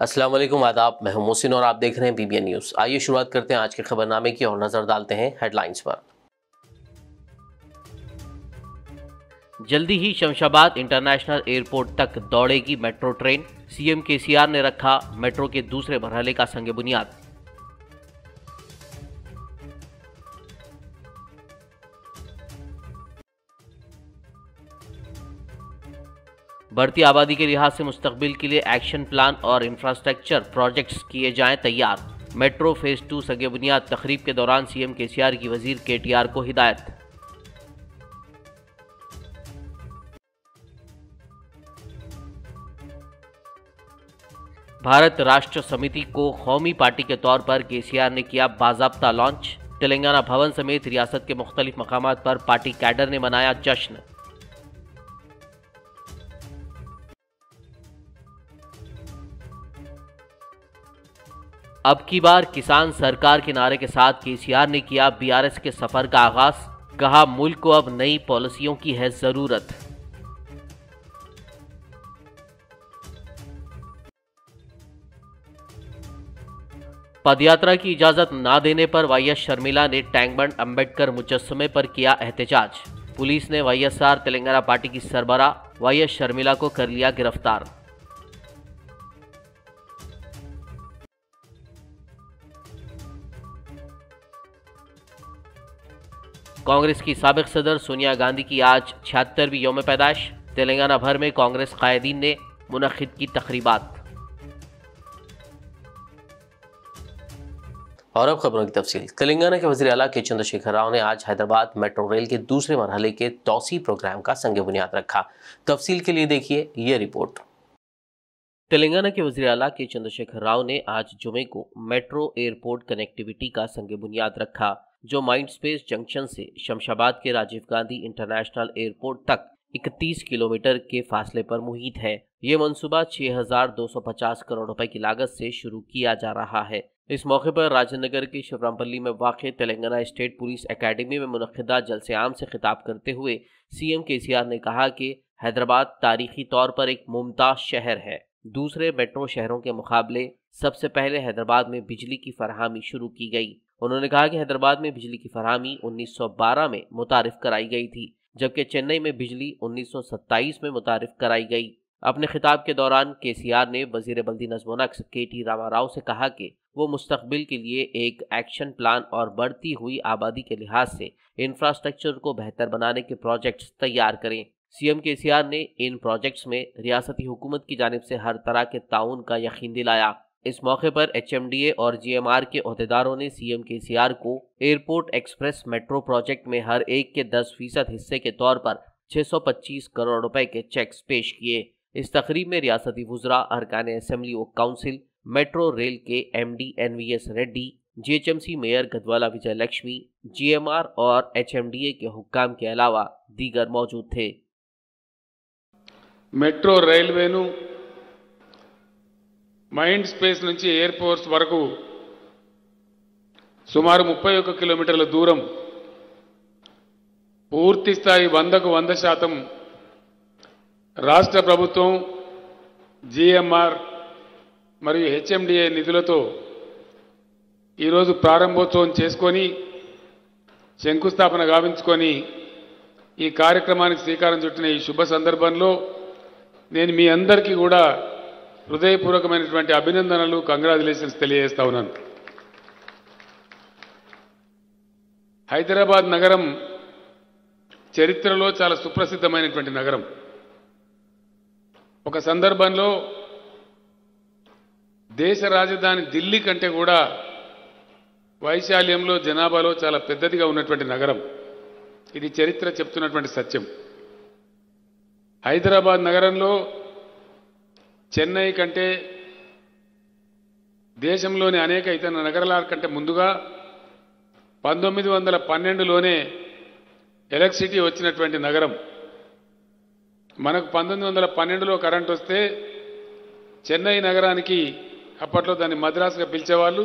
अस्सलाम वालेकुम, आदाब। मैं हूं मोहसिन और आप देख रहे हैं पीबीएन न्यूज़। आइए शुरुआत करते हैं आज के खबरनामे की और नजर डालते हैं हेडलाइंस पर। जल्दी ही शमशाबाद इंटरनेशनल एयरपोर्ट तक दौड़ेगी मेट्रो ट्रेन। सीएम केसीआर ने रखा मेट्रो के दूसरे मरहले का संग बुनियाद। बढ़ती आबादी के लिहाज से मुस्तकबिल के लिए एक्शन प्लान और इंफ्रास्ट्रक्चर प्रोजेक्ट्स किए जाएं तैयार। मेट्रो फेज 2 संग बुनियाद तकरीब के दौरान सीएम केसीआर की वजीर केटीआर को हिदायत। भारत राष्ट्र समिति को कौमी पार्टी के तौर पर केसीआर ने किया बाज़ाब्ता लॉन्च। तेलंगाना भवन समेत रियासत के मुख्तलिफ मकामात पर पार्टी कैडर ने मनाया जश्न। अब की बार किसान सरकार के नारे के साथ केसीआर ने किया बीआरएस के सफर का आगाज। कहा, मुल्क को अब नई पॉलिसियों की है जरूरत। पदयात्रा की इजाजत ना देने पर वाईएस शर्मिला ने टैंकबंड अंबेडकर मुजस्समे पर किया एहतजाज। पुलिस ने वाईएसआर तेलंगाना पार्टी की सरबरा वाईएस शर्मिला को कर लिया गिरफ्तार। कांग्रेस की साबिक सदर सोनिया गांधी की आज 76वीं यौम पैदाइश। तेलंगाना भर में कांग्रेस कायदीन ने मुनक्किद की तकरीबात। और अब खबरों की तफसील। तेलंगाना के वज़ीर आला के चंद्रशेखर राव ने आज हैदराबाद मेट्रो रेल के दूसरे मरहले के तौसी प्रोग्राम का संग बुनियाद रखा। तफसील के लिए देखिए ये रिपोर्ट। तेलंगाना के वज़ीर आला के चंद्रशेखर राव ने आज जुमे को मेट्रो एयरपोर्ट कनेक्टिविटी का संग बुनियाद रखा, जो माइंड स्पेस जंक्शन से शमशाबाद के राजीव गांधी इंटरनेशनल एयरपोर्ट तक 31 किलोमीटर के फासले पर मुहित है। ये मंसूबा 6,250 करोड़ रुपए की लागत से शुरू किया जा रहा है। इस मौके पर राजनगर के शिवरामपल्ली में वाक़ तेलंगाना स्टेट पुलिस एकेडमी में मुनक्किदा जलसे आम से खिताब करते हुए सीएम केसीआर ने कहा कि हैदराबाद तारीखी तौर पर एक मुमताज़ शहर है। दूसरे मेट्रो शहरों के मुकाबले सबसे पहले हैदराबाद में बिजली की फराहमी शुरू की गई। उन्होंने कहा कि हैदराबाद में बिजली की फराहमी 1912 में मुतारिफ कराई गई थी, जबकि चेन्नई में बिजली 1927 में मुतारिफ कराई गई। अपने खिताब के दौरान केसीआर ने वजीर बल्दी नज़्म व नक्श केटी रामाराव से कहा कि वो मुस्तकबिल के लिए एक एक्शन प्लान और बढ़ती हुई आबादी के लिहाज से इंफ्रास्ट्रक्चर को बेहतर बनाने के प्रोजेक्ट्स तैयार करें। सीएम केसीआर ने इन प्रोजेक्ट्स में रियासती हुकूमत की जानिब से हर तरह के ताउन का यकीन दिलाया। इस मौके पर एचएमडीए और जीएमआर के ओहदेदारों ने सीएम केसीआर को एयरपोर्ट एक्सप्रेस मेट्रो प्रोजेक्ट में हर एक के 10% हिस्से के तौर पर 625 करोड़ रुपए के चेक्स पेश किए। इस तकरीब में रियासती वुज़रा, अरकान असेंबली व काउंसिल, मेट्रो रेल के MD NVS Reddy, GHMC mayor Gadwala Vijaya Lakshmi, GMR और एचएमडीए के हुक्काम के अलावा दीगर मौजूद थे। मेट्रो రైల్వేను మైండ్ స్పేస్ నుంచి ఎయిర్పోర్ట్స్ వరకు సుమారు 31 కిలోమీటర్ల దూరం పూర్తి స్థాయి 100కు 100% రాష్ట్ర ప్రభుత్వం, జీఎంఆర్ మరియు హెచ్ఎండిఏ నిధులతో ఈరోజు ప్రారంభోత్సవం చేసుకొని శంకుస్థాపన గావించుకొని ఈ కార్యక్రమానికి శ్రీకారం చుట్టిన ఈ శుభ సందర్భంలో నేను మీ అందరికీ కూడా హృదయపూర్వకమైనటువంటి అభినందనలు, కంగ్రాచులేషన్స్ తెలియజేస్తా ఉన్నాను. హైదరాబాద్ నగరం చరిత్రలో చాలా సుప్రసిద్ధమైనటువంటి నగరం. ఒక సందర్భంలో దేశ రాజధాని ఢిల్లీ కంటే కూడా వైశాల్యంలో, జనాభాలో చాలా పెద్దదిగా ఉన్నటువంటి నగరం. ఇది చరిత్ర చెప్తున్నటువంటి సత్యం. హైదరాబాద్ నగరంలో చెన్నై కంటే, దేశంలోని అనేక ఇతర నగరాల కంటే ముందుగా 1912లోనే ఎలక్ట్రిసిటీ వచ్చినటువంటి నగరం. మనకు 1912లో కరెంట్ వస్తే చెన్నై నగరానికి, అప్పట్లో దాన్ని మద్రాసుగా పిలిచేవాళ్ళు,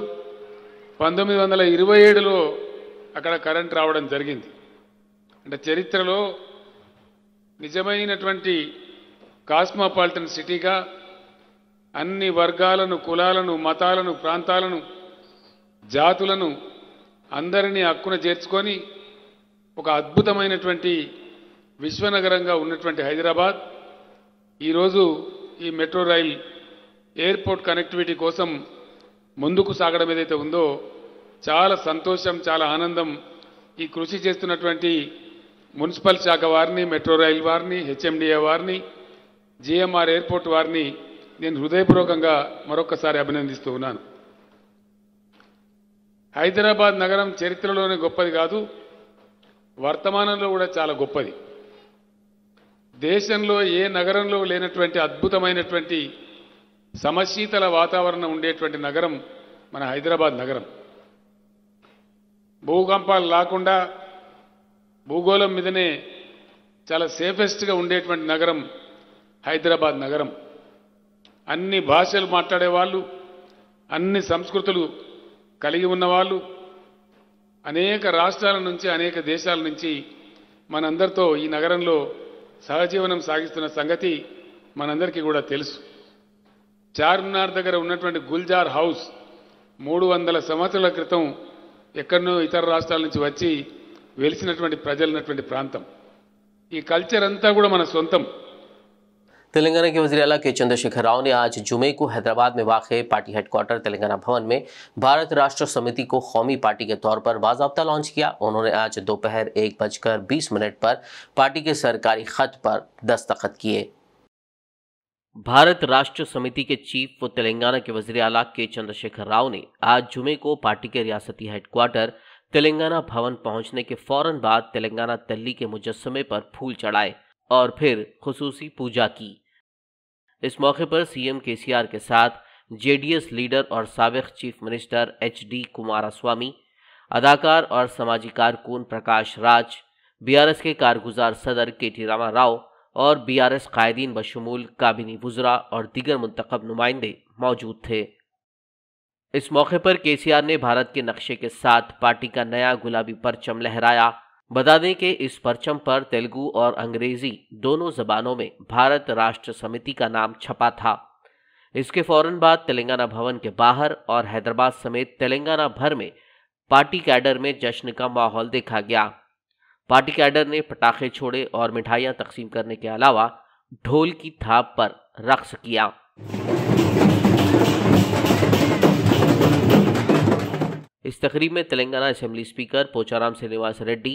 1927లో అక్కడ కరెంట్ రావడం జరిగింది. అంటే చరిత్రలో నిజమైనటువంటి కాస్మోపాలిటన్ సిటీగా అన్ని వర్గాలను, కులాలను, మతాలను, ప్రాంతాలను, జాతులను అందరినీ హక్కున చేర్చుకొని ఒక అద్భుతమైనటువంటి విశ్వనగరంగా ఉన్నటువంటి హైదరాబాద్ ఈరోజు ఈ మెట్రో రైల్ ఎయిర్పోర్ట్ కనెక్టివిటీ కోసం ముందుకు సాగడం ఏదైతే ఉందో చాలా సంతోషం, చాలా ఆనందం. ఈ కృషి చేస్తున్నటువంటి మున్సిపల్ శాఖ వారిని, మెట్రో రైల్ వారిని, హెచ్ఎండిఏ వారిని, జిఎంఆర్ ఎయిర్పోర్ట్ వారిని నేను హృదయపూర్వకంగా మరొకసారి అభినందిస్తూ ఉన్నాను. హైదరాబాద్ నగరం చరిత్రలోనే గొప్పది కాదు, వర్తమానంలో కూడా చాలా గొప్పది. దేశంలో ఏ నగరంలో లేనటువంటి అద్భుతమైనటువంటి సమశీతల వాతావరణం ఉండేటువంటి నగరం మన హైదరాబాద్ నగరం. భూకంపాలు లేకుండా భూగోళం మీదనే చాలా సేఫెస్ట్గా ఉండేటువంటి నగరం హైదరాబాద్ నగరం. అన్ని భాషలు మాట్లాడేవాళ్ళు, అన్ని సంస్కృతులు కలిగి ఉన్నవాళ్ళు, అనేక రాష్ట్రాల నుంచి, అనేక దేశాల నుంచి మనందరితో ఈ నగరంలో సహజీవనం సాగిస్తున్న సంగతి మనందరికీ కూడా తెలుసు. చార్మినార్ దగ్గర ఉన్నటువంటి గుల్జార్ హౌస్ 300 సంవత్సరాల క్రితం ఎక్కడనో ఇతర రాష్ట్రాల నుంచి వచ్చి వెలిసినటువంటి ప్రజలున్నటువంటి ప్రాంతం. ఈ కల్చర్ అంతా కూడా మన సొంతం. तेलंगाना के वज़ीर आला के चंद्रशेखर राव ने आज जुमे को हैदराबाद में वाक़ पार्टी हेडक्वार्टर तेलंगाना भवन में भारत राष्ट्र समिति को कौमी पार्टी के तौर पर बाज़ाब्ता लॉन्च किया। उन्होंने आज दोपहर 1:20 पर पार्टी के सरकारी खत पर दस्तखत किए। भारत राष्ट्र समिति के चीफ व तेलंगाना के वज़ीर आला के चंद्रशेखर राव ने आज जुमे को पार्टी के रियासती हेडक्वार्टर तेलंगाना भवन पहुंचने के फौरन बाद तेलंगाना तल्ली के मुजस्समे पर फूल चढ़ाए और फिर खुसूसी पूजा की। इस मौके पर सीएम केसीआर के साथ जेडीएस लीडर और साबिक चीफ मिनिस्टर एचडी कुमारस्वामी, अदाकार और समाजी कारकुन प्रकाश राज, बीआरएस के कारगुजार सदर केटी रामाराव और बीआरएस कायदीन बशमूल काबिनी वुज़रा और दीगर मुंतखब नुमाइंदे मौजूद थे। इस मौके पर केसीआर ने भारत के नक्शे के साथ पार्टी का नया गुलाबी परचम लहराया। बता दें कि इस परचम पर तेलुगु और अंग्रेजी दोनों जबानों में भारत राष्ट्र समिति का नाम छपा था। इसके फौरन बाद तेलंगाना भवन के बाहर और हैदराबाद समेत तेलंगाना भर में पार्टी कैडर में जश्न का माहौल देखा गया। पार्टी कैडर ने पटाखे छोड़े और मिठाइयां तकसीम करने के अलावा ढोल की थाप पर रक्स किया। इस तकरीब में Telangana assembly speaker Pocharam Srinivas Reddy,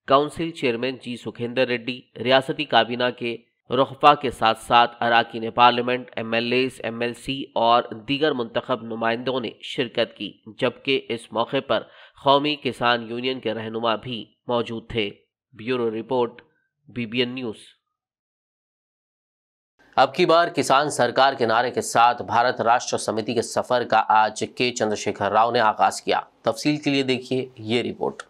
council chairman G Sukhender Reddy, रियासती काबीना के रुखफा के साथ साथ अराकीन पार्लियामेंट, एमएलएस, एमएलसी और दीगर मुंतखब नुमाइंदों ने शिरकत की, जबकि इस मौके पर कौमी किसान यूनियन के रहनुमा भी मौजूद थे। Bureau report, BBN news. अब की बार किसान सरकार के नारे के साथ भारत राष्ट्र समिति के सफर का आज के चंद्रशेखर राव ने आगाज किया। तफसील के लिए देखिए ये रिपोर्ट।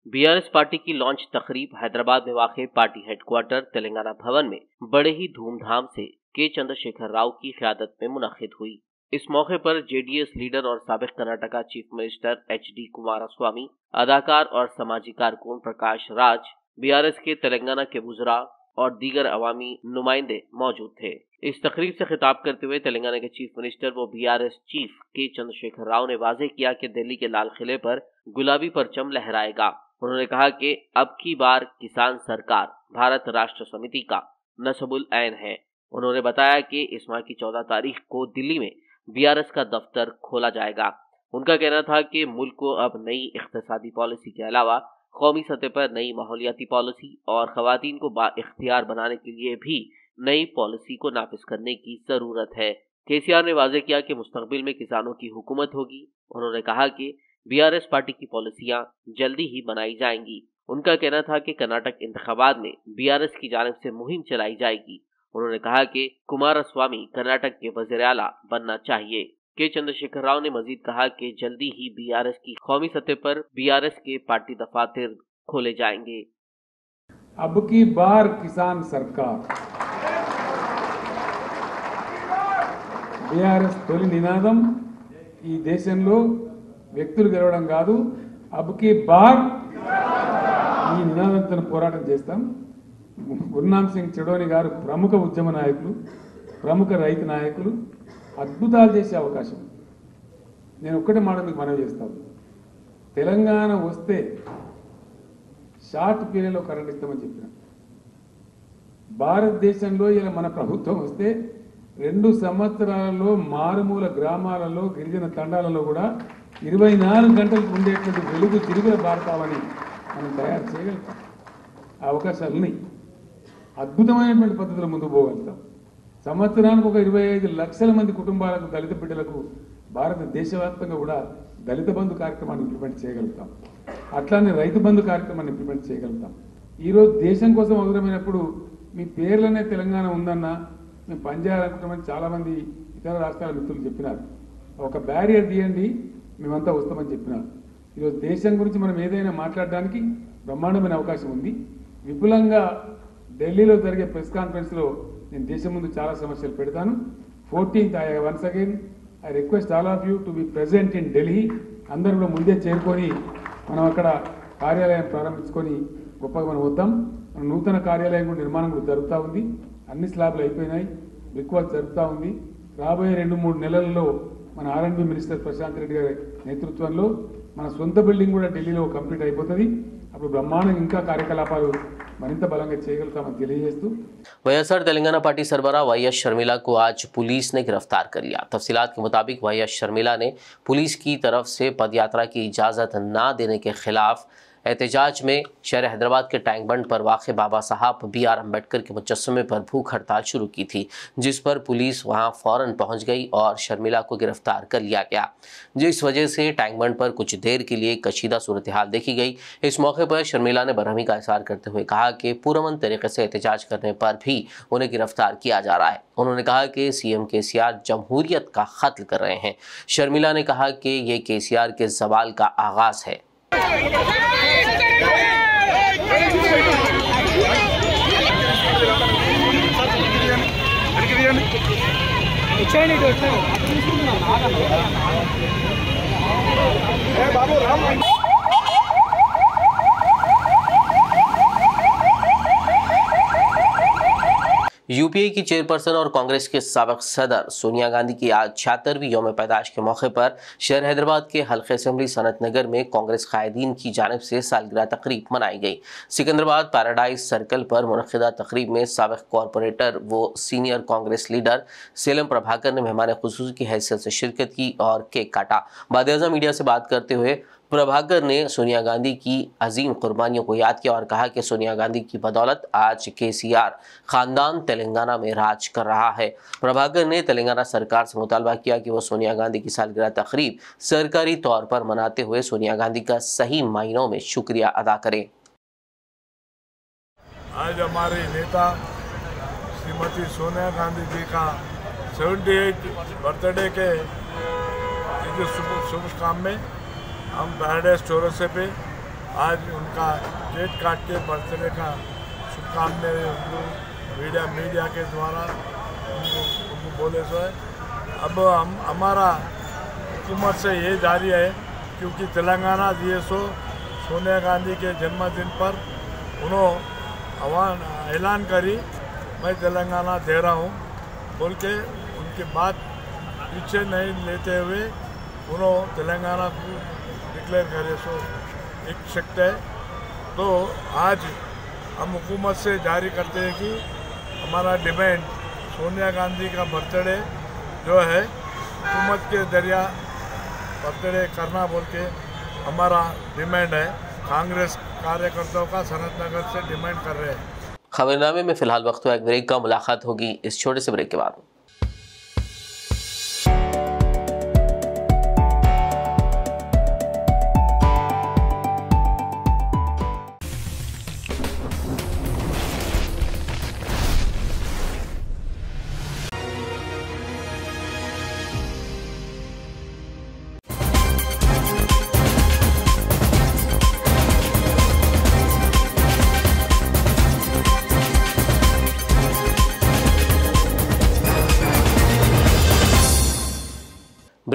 बीआरएस पार्टी की लॉन्च तकरीब हैदराबाद में वाक़ पार्टी हेडक्वार्टर तेलंगाना भवन में बड़े ही धूमधाम से के चंद्रशेखर राव की क़यादत में मुनक़िद हुई। इस मौके पर जेडीएस लीडर और साबिक Karnataka chief minister HD Kumaraswamy, अदाकार और समाजी कारकुन प्रकाश राज, बीआरएस के तेलंगाना के वुज़रा और दीगर अवामी नुमाइंदे मौजूद थे। इस तकरीब से खिताब करते हुए तेलंगाना के चीफ मिनिस्टर व बीआरएस चीफ के चंद्रशेखर राव ने वाज़ेह किया कि दिल्ली के लाल किले पर गुलाबी परचम लहराएगा। उन्होंने कहा कि अब की बार किसान सरकार भारत राष्ट्र समिति का नस्बुल ऐन है। उन्होंने बताया कि इस माह की 14 तारीख को दिल्ली में बीआरएस का दफ्तर खोला जाएगा। उनका कहना था कि मुल्क को अब नई इख्तिसादी पॉलिसी के अलावा कौमी सतह पर नई माहौलियाती पॉलिसी और ख़वातीन को बाइख्तियार बनाने के लिए भी नई पॉलिसी को नाफिज करने की ज़रूरत है। केसीआर ने वाज़ेह किया कि मुस्तक़बिल में किसानों की हुकूमत होगी। उन्होंने कहा कि बीआरएस पार्टी की पॉलिसियां जल्दी ही बनाई जाएंगी। उनका कहना था कि कर्नाटक इंतखाबात में बीआरएस की जानिब से मुहिम चलाई जाएगी। उन्होंने कहा कि कुमारस्वामी कर्नाटक के वज़ीर आला बनना चाहिए। के चंद्रशेखर राव ने मजीद कहा कि जल्दी ही बीआरएस की कौमी सतह पर बीआरएस के पार्टी दफातर खोले जाएंगे। अब की बार किसान सरकार बीआरएस तोली निनादम ఈ దేశంలో వ్యక్తులు గెలవడం కాదు, అబ్కి బార్ ఈ నినాదంతో పోరాటం చేస్తాం. గుర్నామ్ సింగ్ చెడోని గారు ప్రముఖ ఉద్యమ నాయకులు, ప్రముఖ రైతు నాయకులు అద్భుతాలు చేసే అవకాశం. నేను ఒక్కటే మాట మీకు మనవి చేస్తాను, తెలంగాణ వస్తే షార్ట్ పీరియడ్లో కరెంట్ ఇస్తామని చెప్పిన. భారతదేశంలో ఇలా మన ప్రభుత్వం వస్తే 2 సంవత్సరాలలో మారుమూల గ్రామాలలో గిరిజన తండాలలో కూడా 24 గంటలకు ఉండేటువంటి వెలుగు తిరుగుల భారతావని మనం తయారు చేయగలుగుతాం. ఆ అవకాశాలు ఉన్నాయి. అద్భుతమైనటువంటి పద్ధతిలో ముందుకు పోగలుగుతాం. సంవత్సరానికి ఒక 25 లక్షల మంది కుటుంబాలకు, దళిత బిడ్డలకు భారతదేశవ్యాప్తంగా కూడా దళిత బంధు కార్యక్రమాన్ని ఇంప్లిమెంట్ చేయగలుగుతాం. అట్లానే రైతు బంధు కార్యక్రమాన్ని ఇంప్లిమెంట్ చేయగలుగుతాం. ఈరోజు దేశం కోసం అవసరమైనప్పుడు మీ పేర్లనే తెలంగాణ ఉందన్నా మేము పనిచేయాలనుకుంటామని చాలామంది ఇతర రాష్ట్రాల మిత్రులు చెప్పినారు. ఒక బ్యారియర్ తీయండి, మేమంతా వస్తామని చెప్పినారు. ఈరోజు దేశం గురించి మనం ఏదైనా మాట్లాడడానికి బ్రహ్మాండమైన అవకాశం ఉంది. విపులంగా ఢిల్లీలో జరిగే ప్రెస్ కాన్ఫరెన్స్లో నేను దేశం ముందు చాలా సమస్యలు పెడతాను. 14th once again I request all of you to be present in Delhi. అందరూ కూడా ముందే చేరుకొని మనం అక్కడ కార్యాలయం ప్రారంభించుకొని గొప్పగా మనం వద్దాం. మన నూతన కార్యాలయం కూడా నిర్మాణం కూడా జరుగుతూ ఉంది. అన్ని స్లాబ్లు అయిపోయినాయి, బ్రిక్ వర్క్ జరుగుతూ ఉంది. రాబోయే 2-3 నెలల్లో మన R&B మినిస్టర్ ప్రశాంత్ రెడ్డి గారి నేతృత్వంలో మన సొంత బిల్డింగ్ కూడా ఢిల్లీలో కంప్లీట్ అయిపోతుంది. అప్పుడు బ్రహ్మాండంగా ఇంకా కార్యకలాపాలు मरिंत बलंगा చేయగలుగుతామని తెలియజేస్తూ వైఎస్ఆర్ तेलंगाना पार्टी सरबराह वाईएस शर्मिला को आज पुलिस ने गिरफ्तार कर लिया। तफसीलात के मुताबिक वाईएस शर्मिला ने पुलिस की तरफ से पदयात्रा की इजाज़त न देने के खिलाफ एहतजाज में शहर हैदराबाद के टैंक बंड पर वाक़ बाबा साहब BR अम्बेडकर के मुजस्समे पर भूख हड़ताल शुरू की थी, जिस पर पुलिस वहां फ़ौरन पहुंच गई और शर्मिला को गिरफ्तार कर लिया गया, जिस वजह से टैंक बंड पर कुछ देर के लिए कशीदा सूरत हाल देखी गई। इस मौके पर शर्मिला ने बरहमी का इज़हार करते हुए कहा कि पुरअमन तरीके से एहतजाज करने पर भी उन्हें गिरफ्तार किया जा रहा है। उन्होंने कहा कि CM KCR जमहूरियत का कत्ल कर रहे हैं। शर्मिला ने कहा कि ये KCR के ज़वाल का आगाज़ है। यूपीए की चेयरपर्सन और कांग्रेस के साबिक सदर सोनिया गांधी की आज 76वीं यौम पैदाइश के मौके पर शहर हैदराबाद के हल्के असेंबली सनत नगर में कांग्रेस कायदीन की जानिब से सालगिरह तकरीब मनाई गई। सिकंदराबाद पैराडाइज सर्कल पर मुनक़िदा तकरीब में साबिक कॉरपोरेटर व सीनियर कांग्रेस लीडर सेलम प्रभाकर ने मेहमान खुसूसी की हैसियत से शिरकत की और केक काटा। बाद मीडिया से बात करते हुए प्रभाकर ने सोनिया गांधी की अजीम कुर्बानियों को याद किया और कहा कि सोनिया गांधी की बदौलत आज KCR खानदान तेलंगाना में राज कर रहा है। प्रभाकर ने तेलंगाना सरकार से मुतालबा किया कि वो सोनिया गांधी की सालगिरह तकरीब सरकारी तौर पर मनाते हुए सोनिया गांधी का सही मायनों में शुक्रिया अदा करें। आज हमारे नेता श्रीमती सोनिया गांधी जी का 78 बर्थडे के शुभ काम में हम पैराडाइज चौरसे पे आज उनका केक काट के बर्थडे का शुभकामनाएं मीडिया के द्वारा उनको बोले सो है। अब हम हमारा हुकूमत से ये जारी है, क्योंकि तेलंगाना DSO सोनिया गांधी के जन्मदिन पर उन्होंने ऐलान करी मैं तेलंगाना दे रहा हूँ बोल के, उनके बात पीछे नहीं लेते हुए उन्होंने तेलंगाना को डिक्लेयर करे सो एक शक्ति है। तो आज हम हुकूमत से जारी करते हैं कि हमारा डिमांड सोनिया गांधी का बर्थडे जो है हुकूमत के जरिया बर्थडे करना बोल के हमारा डिमांड है। कांग्रेस कार्यकर्ताओं का सनत नगर से डिमांड कर रहे हैं। खबरनामे में फिलहाल वक्त हुआ एक ब्रेक का, मुलाकात होगी इस छोटे से ब्रेक के बाद।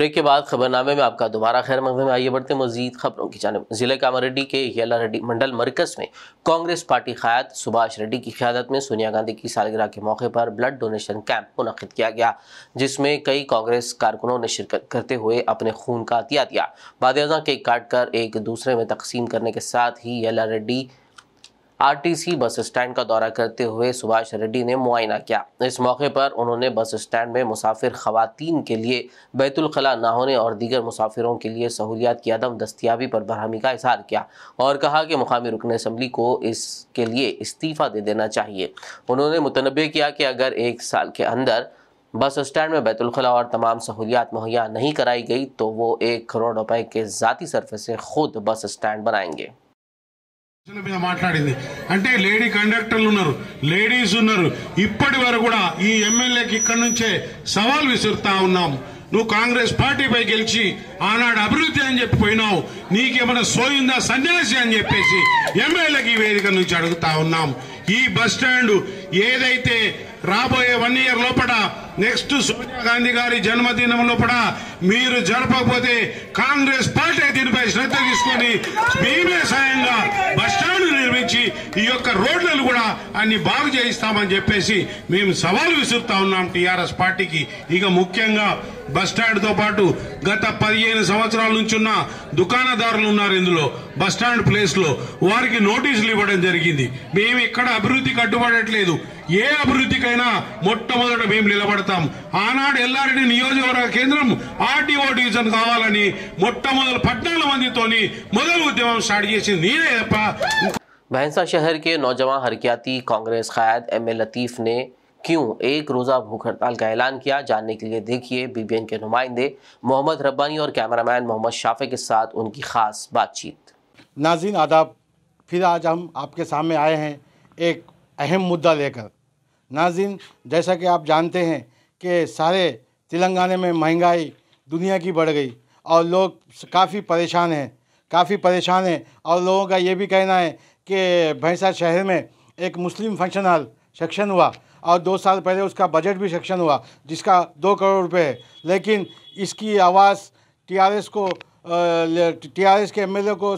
ब्रेक के बाद खबरनामे में आपका दोबारा खैर मकदम में। आइए बढ़ते मजीद खबरों की जानिब। जिले कामारेड्डी के येल्लारेड्डी मंडल मरकज में कांग्रेस पार्टी क़याद सुभाष रेड्डी की क़यादत में सोनिया गांधी की सालगिरह के मौके पर ब्लड डोनेशन कैंप मुनक़िद किया गया, जिसमें कई कांग्रेस कारकुनों ने शिरकत करते हुए अपने खून का अतिया दिया। बाद केक काट कर एक दूसरे में तकसीम करने के साथ ही येल्लारेड्डी आरटीसी बस स्टैंड का दौरा करते हुए सुभाष रेड्डी ने मुआयना किया। इस मौके पर उन्होंने बस स्टैंड में मुसाफिर खवातीन के लिए बैतुल खला न होने और दीगर मुसाफिरों के लिए सहूलियात की अदम दस्तियाबी पर बरहमी का इजहार किया और कहा कि मुकामी रुकन असम्बली को इसके लिए इस्तीफ़ा दे देना चाहिए। उन्होंने मुतनब्बे किया कि अगर 1 साल के अंदर बस स्टैंड में बैतुल खला और तमाम सहूलियात मुहैया नहीं कराई गई तो वो 1 करोड़ रुपए के ज़ाती सरफे से खुद बस स्टैंड बनाएंगे। మీద మాట్లాడింది అంటే లేడీ కండక్టర్లు ఉన్నారు, లేడీస్ ఉన్నారు. ఇప్పటి వరకు కూడా ఈ ఎమ్మెల్యేకి ఇక్కడ నుంచే సవాల్ విసురుతా ఉన్నాం. నువ్వు కాంగ్రెస్ పార్టీపై గెలిచి ఆనాడు అభివృద్ధి అని చెప్పి పోయినావు, నీకేమైనా సోయిందా సన్యాసి అని చెప్పేసి ఎమ్మెల్యేకి వేదిక నుంచి అడుగుతా ఉన్నాం. ఈ బస్ స్టాండ్ ఏదైతే రాబోయే 1 ఇయర్ లోపల నెక్స్ట్ సోనియా గాంధీ గారి జన్మదినం లోపల మీరు జరపకపోతే కాంగ్రెస్ పార్టీ దీనిపై శ్రద్ధ తీసుకొని మేమే స్వయంగా బస్ స్టాండ్ నిర్మించి ఈ యొక్క రోడ్లను కూడా అన్ని బాగు చేయిస్తామని చెప్పేసి మేము సవాల్ విసురుతా ఉన్నాం టీఆర్ఎస్ పార్టీకి. ఇక ముఖ్యంగా బస్ స్టాండ్ తో పాటు గత 15 సంవత్సరాల నుంచి ఉన్న దుకాణదారులు ఉన్నారు ఇందులో బస్ స్టాండ్ ప్లేస్ లో, వారికి నోటీసులు ఇవ్వడం జరిగింది. మేము ఇక్కడ అభివృద్ధి కట్టుబడట్లేదు, ఏ అభివృద్ధికైనా మొట్టమొదట మేము నిలబడతాం. ఆనాడు ఎల్లారెడ్డి నియోజకవర్గ కేంద్రం ఆర్టీఓ డివిజన్ కావాలని మొట్టమొదటి 14 మందితోని మొదలు ఉద్యమం స్టార్ట్ చేసింది నేనే తప్ప. भैंसा शहर के नौजवान हरकियाती कांग्रेस क़याद एम.ए. लतीफ़ ने क्यों 1 रोज़ा भूख हड़ताल का ऐलान किया, जानने के लिए देखिए BBN के नुमाइंदे मोहम्मद रब्बानी और कैमरामैन मोहम्मद शाफे के साथ उनकी ख़ास बातचीत। नाज़रीन आदाब, फिर आज हम आपके सामने आए हैं एक अहम मुद्दा लेकर। नाज़रीन, जैसा कि आप जानते हैं कि सारे तेलंगाना में महंगाई दुनिया की बढ़ गई और लोग काफ़ी परेशान हैं और लोगों का ये भी कहना है कि भैंसा शहर में एक मुस्लिम फंक्शन हॉल सेक्शन हुआ और 2 साल पहले उसका बजट भी सेक्शन हुआ जिसका 2 करोड़ रुपए है, लेकिन इसकी आवाज़ टीआरएस के एमएलए को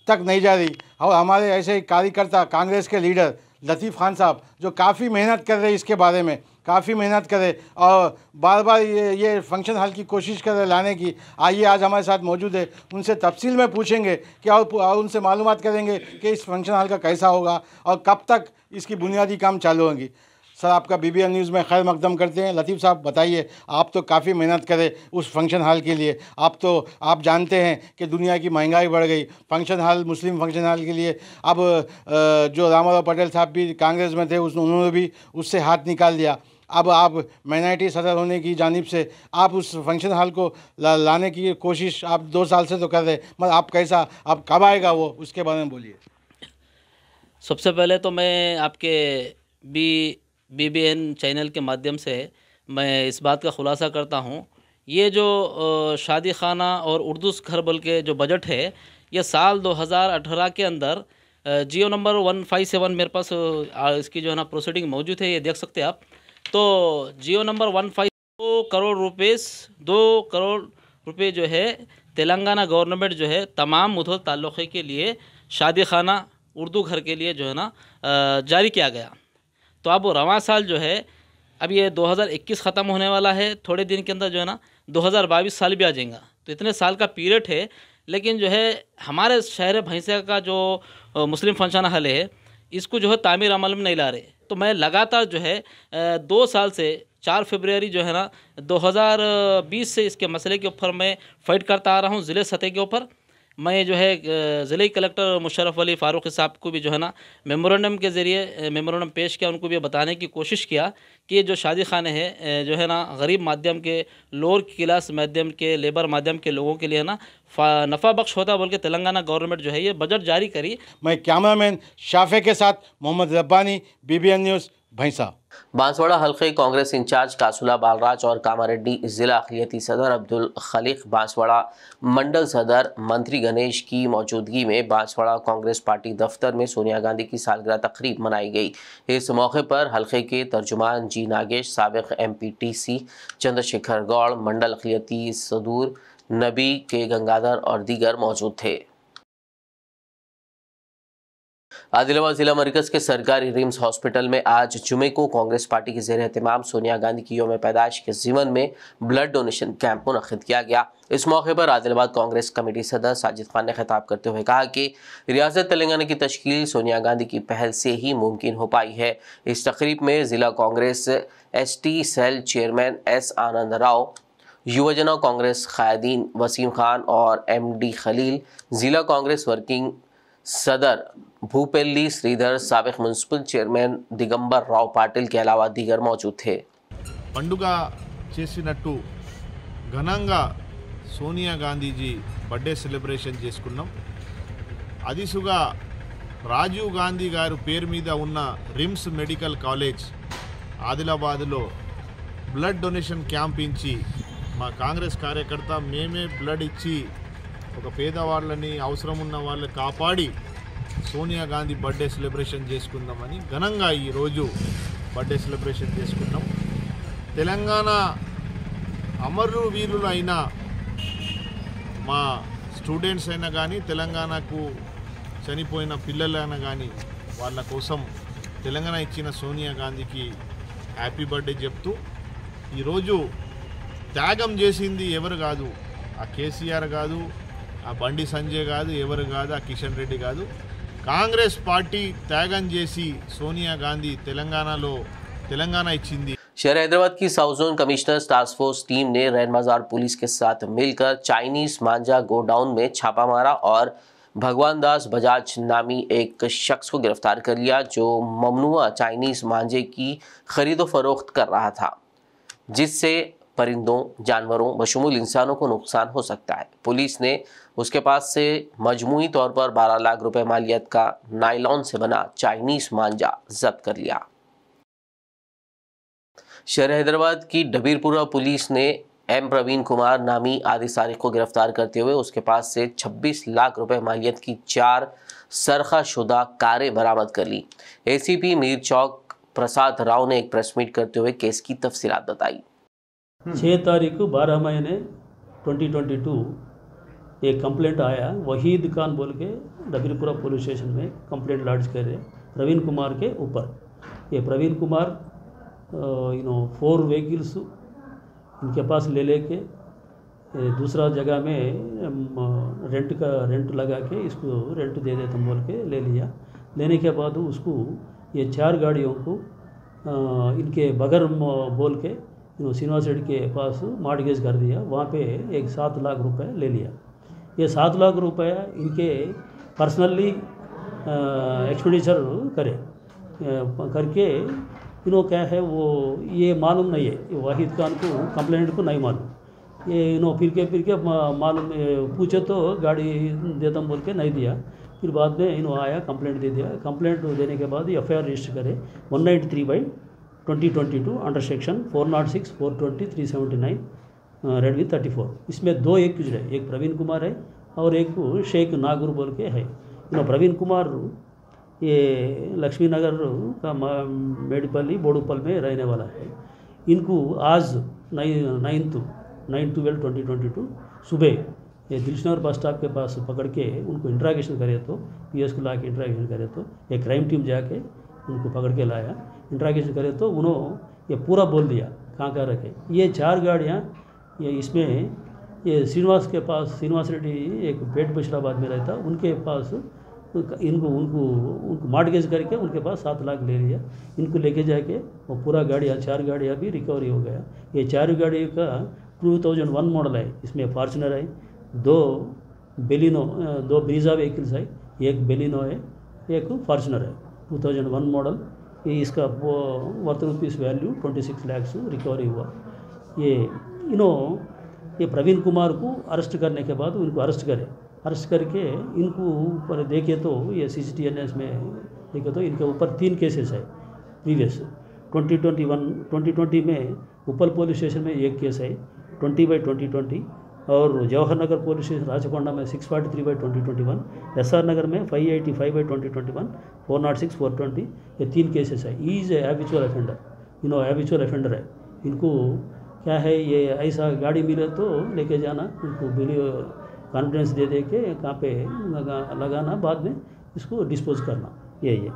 तक नहीं जा रही। और हमारे ऐसे ही कार्यकर्ता कांग्रेस के लीडर लतीफ़ खान साहब जो काफ़ी मेहनत कर रहे, इसके बारे में काफ़ी मेहनत करे और बार बार ये फंक्शन हॉल की कोशिश कर रहे लाने की। आइए आज हमारे साथ मौजूद है, उनसे तफसील में पूछेंगे कि और उनसे मालूमात करेंगे कि इस फंक्शन हॉल का कैसा होगा और कब तक इसकी बुनियादी काम चालू होंगी। सर, आपका BBN न्यूज़ में खैर मकदम करते हैं। लतीफ़ साहब बताइए, आप तो काफ़ी मेहनत करे उस फंक्शन हॉल के लिए, आप जानते हैं कि दुनिया की महंगाई बढ़ गई, फंक्शन हॉल मुस्लिम फंक्शन हॉल के लिए अब जो रामाराव पटेल साहब भी कांग्रेस में थे उन्होंने भी उससे हाथ निकाल दिया। अब आप माइनॉरिटी सदर होने की जानिब से आप उस फंक्शन हॉल को लाने की कोशिश आप 2 साल से तो कर रहे, मगर आप कब आएगा वो, उसके बारे में बोलिए। सबसे पहले तो मैं आपके BBN चैनल के माध्यम से मैं इस बात का खुलासा करता हूँ, ये जो शादी खाना और उर्दू घर बोल के जो बजट है, ये साल 2018 के अंदर जियो नंबर 157 मेरे पास इसकी जो है ना प्रोसीडिंग मौजूद है, ये देख सकते हैं आप। तो जियो नंबर 152 2 करोड़ रुपए जो है तेलंगाना गवर्नमेंट जो है तमाम मुथल ताल्लुक़े के लिए शादी खाना उर्दू घर के लिए जो है ना जारी किया गया। तो अब रवां साल जो है, अब ये 2021 ख़त्म होने वाला है, थोड़े दिन के अंदर जो है ना 2022 साल भी आ जाएगा। तो इतने साल का पीरियड है, लेकिन जो है हमारे शहर भैंसा का जो मुस्लिम फंक्शन हॉल है, इसको जो है तामीर अमल में नहीं ला रहे। तो मैं लगातार जो है 2 साल से 4 फरवरी जो है ना 2020 से इसके मसले के ऊपर मैं फ़ाइट करता आ रहा हूँ ज़िले सतह के ऊपर। मैं जो है ज़िले कलेक्टर मुशर्रफ अली फ़ारूक साहब को भी जो है ना मेमोरेंडम के ज़रिए मेमोरेंडम पेश किया, उनको भी बताने की कोशिश किया कि ये जो शादी खाने हैं जो है ना गरीब माध्यम के, लोअर क्लास माध्यम के, लेबर माध्यम के लोगों के लिए ना नफ़ा बख्श होता बोल के तेलंगाना गवर्नमेंट जो है ये बजट जारी करी। मैं कैमरामैन शाफे के साथ मोहम्मद रब्बानी, BBN न्यूज़, भैंसा। बांसवाड़ा हल्के कांग्रेस इंचार्ज कासुला बालराज और कामारेड्डी जिला अखिलती सदर अब्दुल खलीक, बांसवाड़ा मंडल सदर मंत्री गणेश की मौजूदगी में बांसवाड़ा कांग्रेस पार्टी दफ्तर में सोनिया गांधी की सालगिरह तकरीब मनाई गई। इस मौके पर हल्के के तर्जुमान जी नागेश, साबिक MPTC चंद्रशेखर गौड़, मंडल अखिलती सदूर नबी के गंगाधर और दीगर मौजूद थे। आदिलाबाद जिला मरकज के सरकारी रिम्स हॉस्पिटल में आज जुमे को कांग्रेस पार्टी के ज़ेर एहतमाम सोनिया गांधी की यौम पैदाइश के ज़िमन में ब्लड डोनेशन कैंप मुनक्किद किया गया। इस मौके पर आदिलाबाद कांग्रेस कमेटी सदर साजिद खान ने खिताब करते हुए कहा कि रियासत तेलंगाना की तश्कील सोनिया गांधी की पहल से ही मुमकिन हो पाई है। इस तकरीब में जिला Congress ST cell chairman S Anand Rao, Yuvajana Congress कायदीन वसीम खान और MD खलील, जिला कांग्रेस वर्किंग सदर भूपेल्ली श्रीधर, साबिक म्युनिसिपल चेयरमैन दिगंबर राव पाटिल के अलावा दीगर मौजूद थे। పండుగ చేసినట్టు ఘనంగా సోనియా గాంధీజీ బర్త్డే సెలబ్రేషన్ చేసుకున్నాం. అదిసుగా రాజీవ్ గాంధీ గారు పేరు మీద ఉన్న రిమ్స్ మెడికల్ కాలేజ్ ఆదిలాబాద్లో బ్లడ్ డొనేషన్ క్యాంప్ ఇచ్చి మా కాంగ్రెస్ కార్యకర్త మేమే బ్లడ్ ఇచ్చి ఒక పేదవాళ్ళని అవసరం ఉన్న వాళ్ళని కాపాడి సోనియా గాంధీ బర్త్డే సెలబ్రేషన్ చేసుకుందామని ఘనంగా ఈరోజు బర్త్డే సెలబ్రేషన్ చేసుకున్నాం. తెలంగాణ అమరు వీరులు అయిన మా స్టూడెంట్స్ అయినా కానీ, తెలంగాణకు చనిపోయిన పిల్లలైనా కానీ, వాళ్ళ కోసం తెలంగాణ ఇచ్చిన సోనియా గాంధీకి హ్యాపీ బర్త్డే చెప్తూ, ఈరోజు త్యాగం చేసింది ఎవరు కాదు, ఆ కేసీఆర్ కాదు, ఆ బండి సంజయ్ కాదు, ఎవరు కాదు, ఆ కిషన్ రెడ్డి కాదు, కాంగ్రెస్ పార్టీ త్యాగం చేసి సోనియా గాంధీ తెలంగాణ ఇచ్చింది. शहर हैदराबाद की south zone commissioner task force team ने रैन बाजार पुलिस के साथ मिलकर चाइनीज मांझा गोडाउन में छापा मारा और भगवान दास बजाज नामी एक शख्स को गिरफ्तार कर लिया, जो ममनुआ चाइनीज मांझे की खरीदो फरोख्त कर रहा था, जिससे परिंदों, जानवरों बशमूल इंसानों को नुकसान हो सकता है। पुलिस ने उसके पास से मजमूई तौर पर 12 लाख रुपए मालियत का नायलॉन से बना चाइनीज मांझा जब्त कर लिया। शहर हैदराबाद की डबीरपुरा पुलिस ने M प्रवीण कुमार नामी आदि सारिक को गिरफ्तार करते हुए उसके पास से 26 लाख रुपए मालियत की 4 सरखा शुदा कारें बरामद कर ली। ACP मीर चौक प्रसाद राव ने एक प्रेस मीट करते हुए केस की तफसीलात बताई। 6 तारीख को 12 महीने 2022 एक कंप्लेंट आया, वहीद खान बोल के डबीरपुरा पुलिस स्टेशन में कंप्लेंट लॉन्च करे प्रवीण कुमार के ऊपर। ये प्रवीण कुमार 4 व्हीकल्स इनके पास ले लेके दूसरा जगह में रेंट लगा के इसको रेंट दे देता बोल के ले लिया। लेने के बाद उसको ये 4 गाड़ियों को इनके बगर बोल के श्रीनिवास रेड्डी के पास मॉर्गेज कर दिया। वहाँ पे एक 7 लाख रुपए ले लिया। ये 7 लाख रुपए इनके पर्सनली एक्सपेंडिचर करे करके क्या है वो ये मालूम नहीं है, ये वाहिद खान को कंप्लेंट को नहीं मालूम। ये फिर के मालूम पूछे तो गाड़ी देता बोल के नहीं दिया। फिर बाद में आया कंप्लेंट दे दिया। कंप्लेंट देने के बाद FIR रजिस्टर करे 193/2022 अंडर सेक्शन 406, 420, 379 रेड विथ 34। इसमें 2 एक्यूज्ड है, एक प्रवीण कुमार है और एक शेख नागुर बोल के है। प्रवीण कुमार ये लक्ष्मी नगर का मेडपल्ली बोडुपल में रहने वाला है। इनको आज 9/12/2022 सुबह ये दिलशनगर बस स्टॉप के पास पकड़ के उनको इंट्रागेशन करे तो PS को ला के इंट्रागेशन करे तो एक क्राइम टीम जाके उनको पकड़ के लाया। इंट्रागेशन करे तो उन्होंने ये पूरा बोल दिया कहाँ रखे। ये 4 गाड़ियाँ ये इसमें ये श्रीनिवास रेड्डी एक पेट बशराबाद में रहता, उनके पास इनको मॉर्गेज करके उनके पास 7 लाख ले लिया। इनको लेके जाके वो पूरा गाड़ियाँ 4 गाड़ियाँ भी रिकवरी हो गया। ये 4 गाड़ियों का 2001 मॉडल है। इसमें फॉर्चुनर है, 2 ब्रीजा व्हीकल्स है, एक बेलिनो है, एक फॉर्चुनर है 2001 मॉडल। ये इसका worth rupees value 26 lakh recovery हुआ। ये प्रवीण कुमार को अरेस्ट करने के बाद उनको अरेस्ट करके इनको ऊपर देखे तो ये CCTVs में देखे तो इनके ऊपर 3 केसेस है प्रीवियस। 2020 में उपल पुलिस स्टेशन में एक केस है 20/2020 और जवाहर नगर पुलिस स्टेशन राचकोंडा में 643/2021, SR नगर में 585/2021, 406, 420 ये 3 केसेस है। He is habitual offender, habitual offender है। इनको क्या है, ये ऐसा गाड़ी मिले तो लेके जाना, उनको वीडियो कॉन्फिडेंस दे के कहाँ पे लगाना, बाद में इसको डिस्पोज करना, यही है।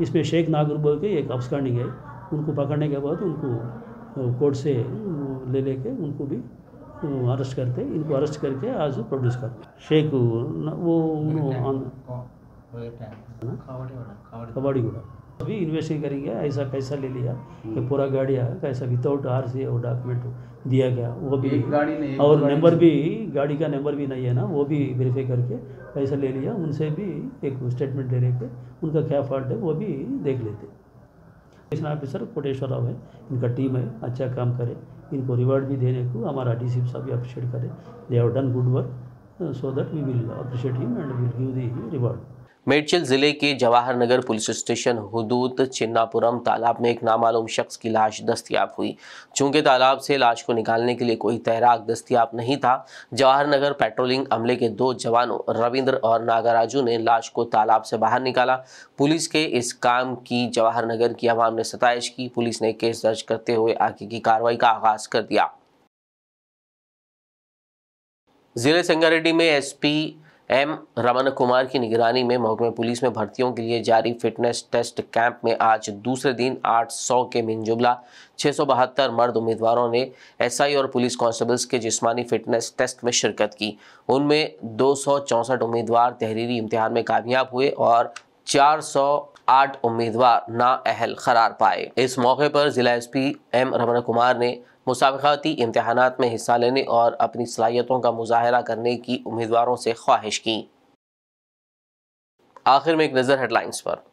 इसमें शेख नागुर बोल के एक अब्सकॉन्डिंग है, उनको पकड़ने के बाद उनको कोर्ट से ले लेके उनको भी अरेस्ट करते, इनको अरेस्ट करके आज प्रोड्यूस करते। शेख वो कबाड़ीगुड़ा अभी इन्वेस्टिगेट करेंगे, ऐसा कैसा ले लिया कि पूरा गाड़िया कैसा विदाउट RC और डॉक्यूमेंट दिया गया, वो भी और नंबर भी गाड़ी का नंबर भी नहीं है ना, वो भी वेरीफाई करके कैसा ले लिया, उनसे भी एक स्टेटमेंट ले लेके उनका क्या फॉल्ट है वो भी देख लेते। स्टेशन ऑफिसर कोटेश्वर राव है, इनका टीम है, अच्छा काम करे, इनको रिवार्ड भी देने को हमारा DCP साहब भी अप्रिशिएट करे। They have done good work, so that we will appreciate him and will give the reward. Medchal जिले के जवाहर नगर पुलिस स्टेशन हुदूद चिन्नापुरम तालाब में एक नामालूम शख्स की लाश दस्तयाब हुई। चूंकि तालाब से लाश को निकालने के लिए कोई तैराक दस्तयाब नहीं था, जवाहर नगर पेट्रोलिंग अमले के 2 जवानों रविंद्र और नागराजू ने लाश को तालाब से बाहर निकाला। पुलिस के इस काम की जवाहर नगर की आवाम ने सताइश की। पुलिस ने केस दर्ज करते हुए आगे की कार्रवाई का आगाज कर दिया। जिले संगारेड्डी में SP M रमन कुमार की निगरानी में महकमे पुलिस में भर्तियों के लिए जारी फिटनेस टेस्ट कैंप में आज दूसरे दिन 800 के मिनजुमला 672 मर्द उम्मीदवारों ने SI और पुलिस कांस्टेबल्स के जिस्मानी फिटनेस टेस्ट में शिरकत की। उनमें 264 उम्मीदवार तहरीरी इम्तिहान में कामयाब हुए और 408 उम्मीदवार नाअहल करार पाए। इस मौके पर जिला SP M रमन कुमार ने मुसाबकाती इम्तिहानात में हिस्सा लेने और अपनी सलाहियतों का मुजाहरा करने की उम्मीदवारों से ख्वाहिश की। आखिर में एक नजर हेडलाइंस पर।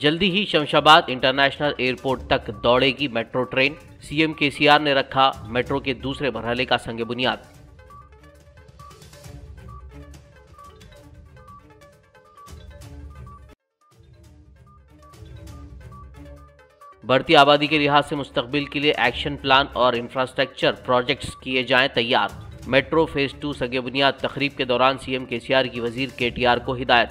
जल्दी ही शमशाबाद इंटरनेशनल एयरपोर्ट तक दौड़ेगी मेट्रो ट्रेन, CM KCR ने रखा मेट्रो के दूसरे मरहले का संग बुनियाद। बढ़ती आबादी के लिहाज से मुस्तकबिल के लिए एक्शन प्लान और इंफ्रास्ट्रक्चर प्रोजेक्ट्स किए जाएं तैयार। मेट्रो फेज 2 सगे बुनियाद तकरीब के दौरान CM KCR की वजीर KTR को हिदायत।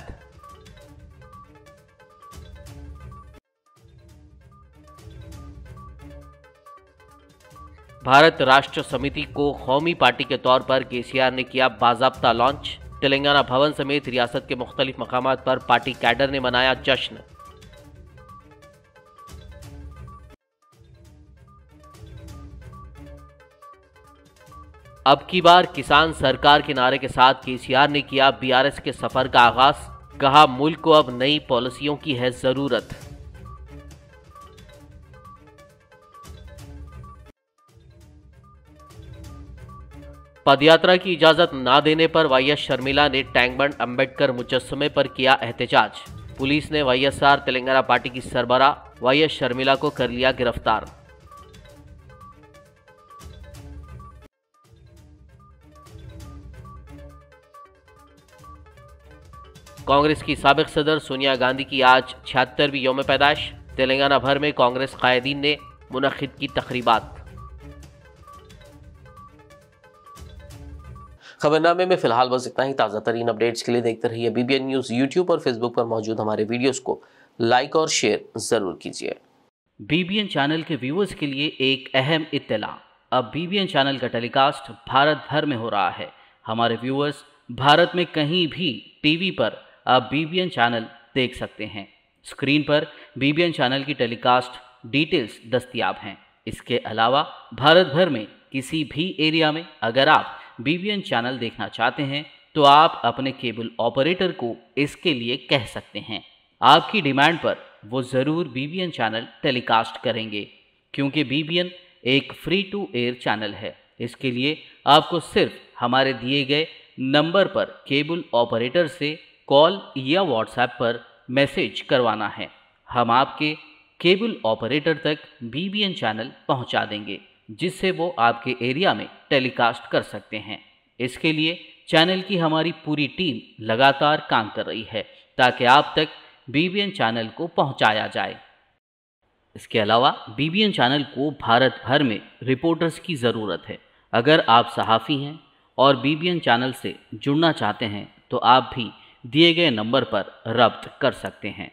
भारत राष्ट्र समिति को कौमी पार्टी के तौर पर KCR ने किया बाज़ाब्ता लॉन्च। तेलंगाना भवन समेत रियासत के मुख्तलिफ मकामात पर पार्टी कैडर ने मनाया जश्न। अब की बार किसान सरकार के नारे के साथ KCR ने किया BRS के सफर का आगाज। कहा मुल्क को अब नई पॉलिसियों की है जरूरत। पदयात्रा की इजाजत ना देने पर YS शर्मिला ने टैंकबंड अंबेडकर मुजस्समे पर किया एहतजाज। पुलिस ने YSR तेलंगाना पार्टी की सरबरा YS शर्मिला को कर लिया गिरफ्तार। कांग्रेस की साबिक सदर सोनिया गांधी की आज 76वीं यौम पैदाइश। तेलंगाना भर में कांग्रेस कायदीन ने मुनक्किद की तकरीबात। खबरनामे में फिलहाल बस इतना ही। ताज़ा तरीन अपडेट्स के लिए देखते रहिए BBN न्यूज़। यूट्यूब और फेसबुक पर मौजूद हमारे वीडियोस को लाइक और शेयर ज़रूर कीजिए। BBN चैनल के व्यूअर्स के लिए एक अहम इत्तला। अब BBN चैनल का टेलीकास्ट भारत भर में हो रहा है। हमारे व्यूअर्स भारत में कहीं भी टीवी पर अब BBN चैनल देख सकते हैं। स्क्रीन पर BBN चैनल की टेलीकास्ट डिटेल्स दस्तयाब हैं। इसके अलावा भारत भर में किसी भी एरिया में अगर आप BBN चैनल देखना चाहते हैं तो आप अपने केबल ऑपरेटर को इसके लिए कह सकते हैं। आपकी डिमांड पर वो ज़रूर BBN चैनल टेलीकास्ट करेंगे, क्योंकि BBN एक फ्री टू एयर चैनल है। इसके लिए आपको सिर्फ हमारे दिए गए नंबर पर केबल ऑपरेटर से कॉल या व्हाट्सएप पर मैसेज करवाना है। हम आपके केबल ऑपरेटर तक BBN चैनल पहुंचा देंगे, जिससे वो आपके एरिया में टेलीकास्ट कर सकते हैं। इसके लिए चैनल की हमारी पूरी टीम लगातार काम कर रही है ताकि आप तक BBN चैनल को पहुंचाया जाए। इसके अलावा BBN चैनल को भारत भर में रिपोर्टर्स की ज़रूरत है। अगर आप सहाफ़ी हैं और BBN चैनल से जुड़ना चाहते हैं तो आप भी दिए गए नंबर पर रब्त कर सकते हैं।